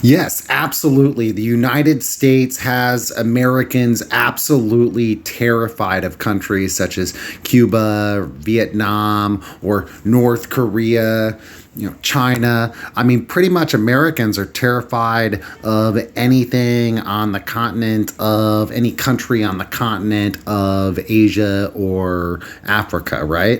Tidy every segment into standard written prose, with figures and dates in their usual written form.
Yes, absolutely. The United States has Americans absolutely terrified of countries such as Cuba, Vietnam, or North Korea, China. I mean, pretty much Americans are terrified of anything on the continent of any country on the continent of Asia or Africa, right?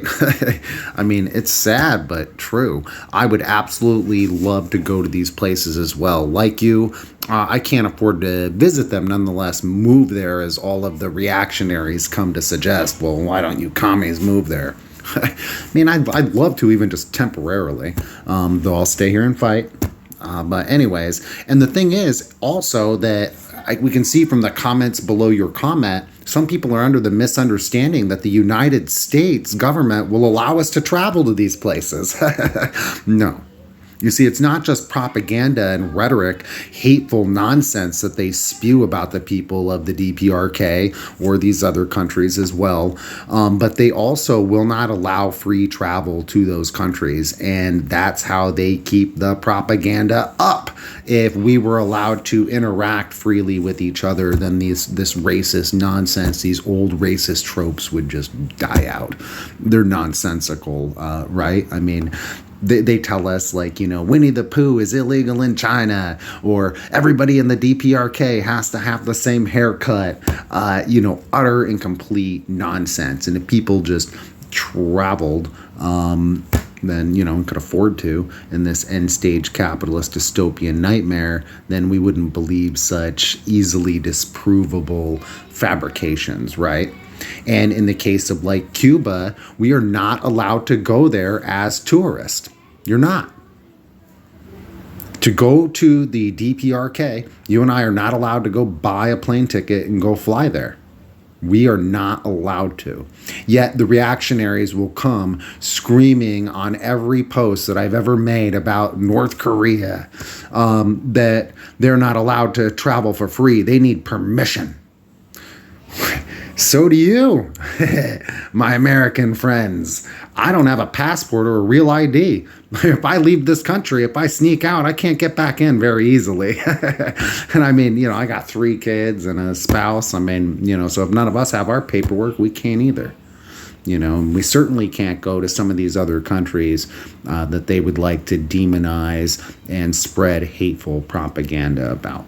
I mean, it's sad, but true. I would absolutely love to go to these places as well. Like you, I can't afford to visit them, nonetheless, move there as all of the reactionaries come to suggest. Well, why don't you commies move there? I mean, I'd love to, even just temporarily, though I'll stay here and fight. But anyways, and the thing is also that we can see from the comments below your comment, some people are under the misunderstanding that the United States government will allow us to travel to these places. No. You see, it's not just propaganda and rhetoric, hateful nonsense that they spew about the people of the DPRK or these other countries as well, but they also will not allow free travel to those countries, and that's how they keep the propaganda up. If we were allowed to interact freely with each other, then this racist nonsense, these old racist tropes would just die out. They're nonsensical, right? I mean, they tell us, like, Winnie the Pooh is illegal in China, or everybody in the DPRK has to have the same haircut, utter and complete nonsense. And if people just traveled, then, could afford to, in this end stage capitalist dystopian nightmare, then we wouldn't believe such easily disprovable fabrications, right? And in the case of like Cuba, we are not allowed to go there as tourists. You're not. To go to the DPRK, you and I are not allowed to go buy a plane ticket and go fly there. We are not allowed to. Yet the reactionaries will come screaming on every post that I've ever made about North Korea, that they're not allowed to travel for free. They need permission. So do you, my American friends. I don't have a passport or a real ID. If I leave this country, if I sneak out, I can't get back in very easily. And I mean, I got 3 kids and a spouse. I mean, so if none of us have our paperwork, we can't either. We certainly can't go to some of these other countries that they would like to demonize and spread hateful propaganda about.